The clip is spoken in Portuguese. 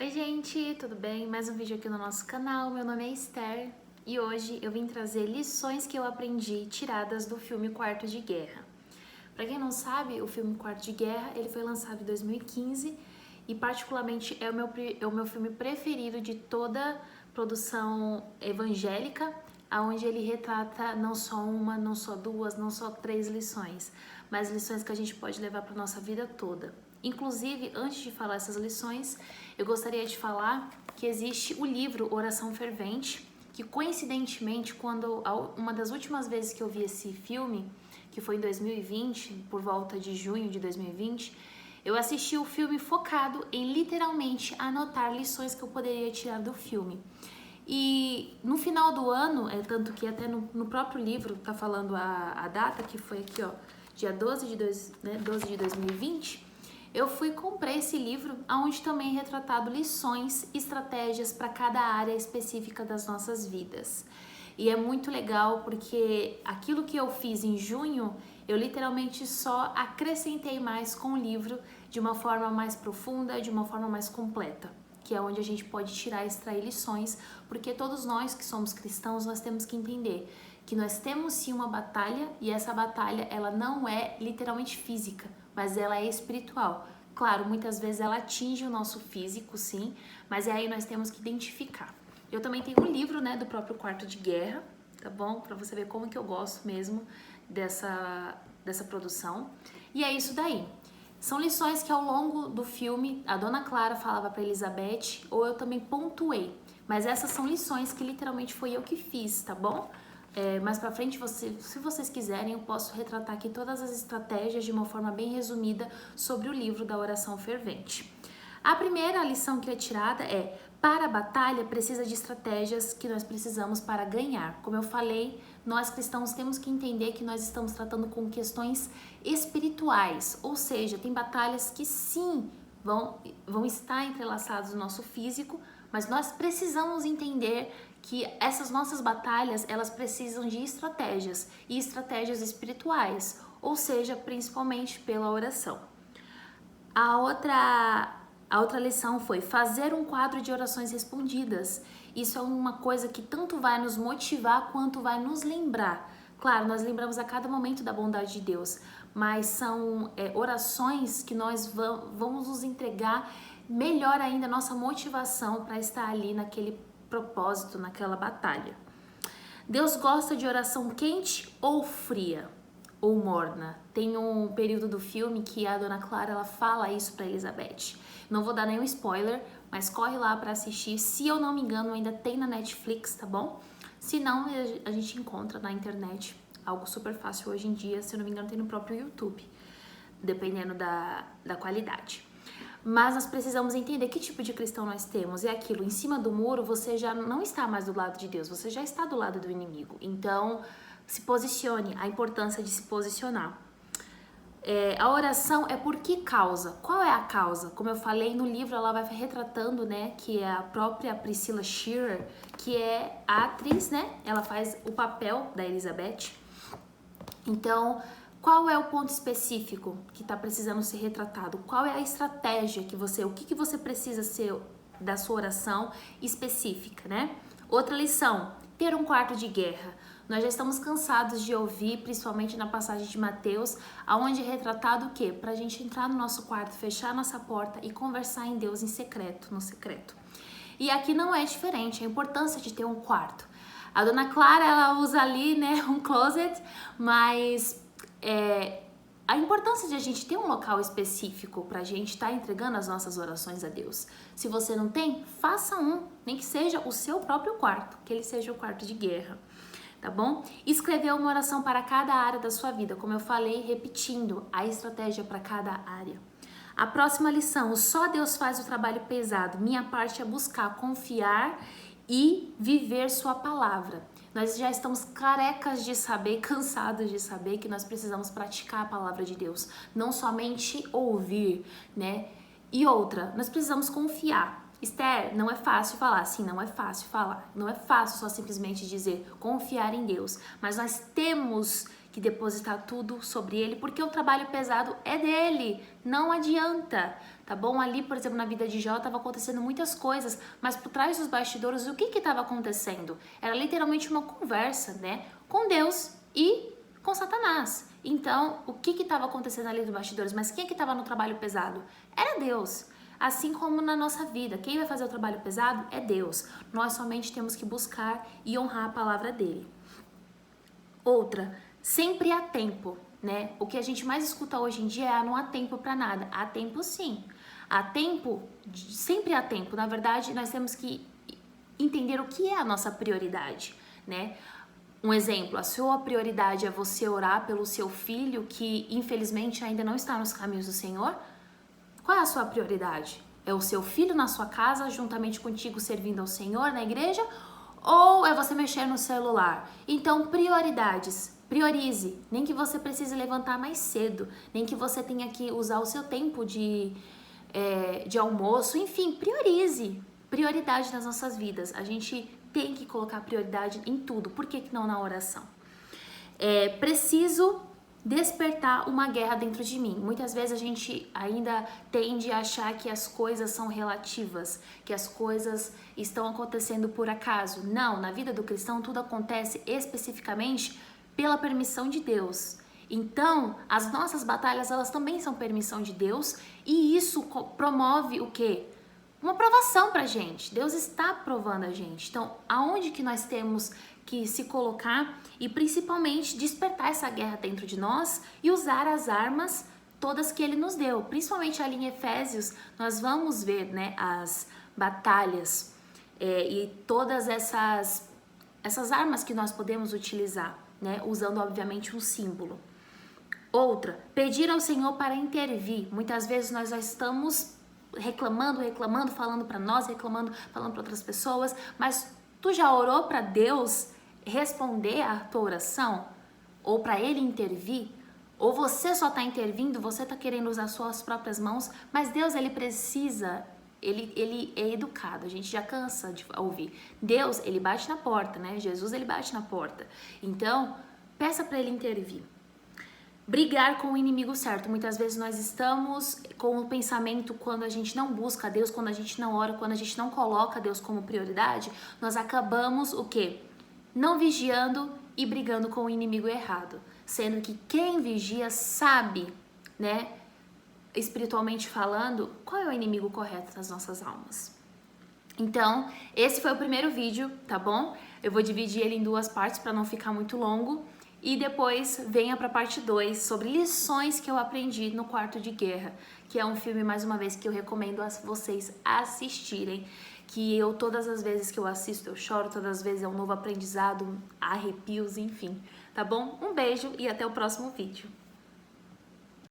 Oi gente, tudo bem? Mais um vídeo aqui no nosso canal. Meu nome é Esther e hoje eu vim trazer lições que eu aprendi tiradas do filme Quarto de Guerra. Para quem não sabe, o filme Quarto de Guerra ele foi lançado em 2015 e particularmente é o meu filme preferido de toda produção evangélica, aonde ele retrata não só uma, não só duas, não só três lições, mas lições que a gente pode levar para nossa vida toda. Inclusive, antes de falar essas lições, eu gostaria de falar que existe o livro Oração Fervente, que coincidentemente, uma das últimas vezes que eu vi esse filme, que foi em 2020, por volta de junho de 2020, eu assisti o filme focado em literalmente anotar lições que eu poderia tirar do filme. E no final do ano, tanto que até no próprio livro tá falando a data, que foi aqui, ó, dia 12 de 2020, eu fui e comprei esse livro, onde também é retratado lições, estratégias para cada área específica das nossas vidas. E é muito legal porque aquilo que eu fiz em junho, eu literalmente só acrescentei mais com o livro de uma forma mais profunda, de uma forma mais completa, que é onde a gente pode tirar e extrair lições, porque todos nós que somos cristãos, nós temos que entender que nós temos sim uma batalha e essa batalha ela não é literalmente física, mas ela é espiritual. Claro, muitas vezes ela atinge o nosso físico, sim, mas é aí nós temos que identificar. Eu também tenho um livro, né, do próprio Quarto de Guerra, tá bom? Pra você ver como que eu gosto mesmo dessa produção. E é isso daí. São lições que ao longo do filme a Dona Clara falava para Elizabeth, ou eu também pontuei. Mas essas são lições que literalmente foi eu que fiz, tá bom? Mais pra frente, se vocês quiserem, eu posso retratar aqui todas as estratégias de uma forma bem resumida sobre o livro da Oração Fervente. A primeira lição que é tirada é: para a batalha precisa de estratégias que nós precisamos para ganhar. Como eu falei, nós cristãos temos que entender que nós estamos tratando com questões espirituais, ou seja, tem batalhas que sim vão estar entrelaçadas no nosso físico, mas nós precisamos entender que essas nossas batalhas, elas precisam de estratégias e estratégias espirituais, ou seja, principalmente pela oração. A outra lição foi fazer um quadro de orações respondidas. Isso é uma coisa que tanto vai nos motivar quanto vai nos lembrar. Claro, nós lembramos a cada momento da bondade de Deus, mas são orações que nós vamos nos entregar melhor ainda a nossa motivação para estar ali naquele propósito, naquela batalha. Deus gosta de oração quente ou fria? Ou morna. Tem um período do filme que a Dona Clara ela fala isso para Elizabeth. Não vou dar nenhum spoiler, mas corre lá para assistir. Se eu não me engano, ainda tem na Netflix, tá bom? Se não, a gente encontra na internet. Algo super fácil hoje em dia. Se eu não me engano, tem no próprio YouTube, dependendo da qualidade. Mas nós precisamos entender que tipo de cristão nós temos. É aquilo, em cima do muro, você já não está mais do lado de Deus, você já está do lado do inimigo. Então, se posicione, a importância de se posicionar. A oração é por que causa? Qual é a causa? Como eu falei no livro, ela vai retratando, né, que é a própria Priscilla Shirer, que é a atriz, né, ela faz o papel da Elizabeth. Então, qual é o ponto específico que está precisando ser retratado? Qual é a estratégia o que você precisa ser da sua oração específica, né? Outra lição, ter um quarto de guerra. Nós já estamos cansados de ouvir, principalmente na passagem de Mateus, aonde é retratado o quê? Para a gente entrar no nosso quarto, fechar nossa porta e conversar em Deus em secreto, no secreto. E aqui não é diferente, a importância de ter um quarto. A Dona Clara, ela usa ali, né, um closet, mas a importância de a gente ter um local específico pra gente estar entregando as nossas orações a Deus. Se você não tem, faça um, nem que seja o seu próprio quarto, que ele seja o quarto de guerra, tá bom? Escrever uma oração para cada área da sua vida, como eu falei, repetindo a estratégia para cada área. A próxima lição, só Deus faz o trabalho pesado. Minha parte é buscar, confiar e viver sua palavra. Nós já estamos carecas de saber, cansados de saber que nós precisamos praticar a palavra de Deus, não somente ouvir, né? E outra, nós precisamos confiar. Esther, não é fácil falar. Sim, não é fácil falar. Não é fácil só simplesmente dizer confiar em Deus. Mas nós temos que depositar tudo sobre ele, porque o trabalho pesado é dele, não adianta, tá bom? Ali, por exemplo, na vida de Jó estava acontecendo muitas coisas, mas por trás dos bastidores, o que estava acontecendo? Era literalmente uma conversa, né, com Deus e com Satanás. Então, o que estava acontecendo ali dos bastidores? Mas quem é que estava no trabalho pesado? Era Deus. Assim como na nossa vida, quem vai fazer o trabalho pesado é Deus. Nós somente temos que buscar e honrar a palavra dele. Outra, sempre há tempo, né? O que a gente mais escuta hoje em dia é não há tempo para nada. Há tempo sim. Há tempo, sempre há tempo. Na verdade, nós temos que entender o que é a nossa prioridade, né? Um exemplo, a sua prioridade é você orar pelo seu filho que infelizmente ainda não está nos caminhos do Senhor? Qual é a sua prioridade? É o seu filho na sua casa, juntamente contigo, servindo ao Senhor na igreja? Ou é você mexer no celular? Então, prioridades. Priorize. Nem que você precise levantar mais cedo, nem que você tenha que usar o seu tempo de almoço. Enfim, priorize. Prioridade nas nossas vidas. A gente tem que colocar prioridade em tudo. Por que não na oração? Preciso despertar uma guerra dentro de mim. Muitas vezes a gente ainda tende a achar que as coisas são relativas, que as coisas estão acontecendo por acaso. Não, na vida do cristão tudo acontece especificamente pela permissão de Deus. Então, as nossas batalhas, elas também são permissão de Deus, e isso promove o quê? Uma provação pra gente. Deus está provando a gente. Então, aonde que nós temos que se colocar e principalmente despertar essa guerra dentro de nós e usar as armas todas que ele nos deu. Principalmente ali em Efésios, nós vamos ver, né, as batalhas e todas essas armas que nós podemos utilizar, né, usando obviamente um símbolo. Outra, pedir ao Senhor para intervir. Muitas vezes nós já estamos reclamando, falando para nós, falando para outras pessoas, mas tu já orou para Deus responder a tua oração? Ou para ele intervir? Ou você só está intervindo, você está querendo usar suas próprias mãos, mas Deus, ele precisa, ele é educado, a gente já cansa de ouvir. Deus, ele bate na porta, né? Jesus, ele bate na porta. Então, peça para ele intervir. Brigar com o inimigo certo. Muitas vezes nós estamos com o pensamento, quando a gente não busca Deus, quando a gente não ora, quando a gente não coloca Deus como prioridade, nós acabamos o quê? Não vigiando e brigando com o inimigo errado. Sendo que quem vigia sabe, né, espiritualmente falando, qual é o inimigo correto das nossas almas. Então, esse foi o primeiro vídeo, tá bom? Eu vou dividir ele em duas partes para não ficar muito longo. E depois venha para a parte 2 sobre lições que eu aprendi no Quarto de Guerra, que é um filme, mais uma vez, que eu recomendo a vocês assistirem, que eu, todas as vezes que eu assisto, eu choro, todas as vezes é um novo aprendizado, arrepios, enfim, tá bom? Um beijo e até o próximo vídeo.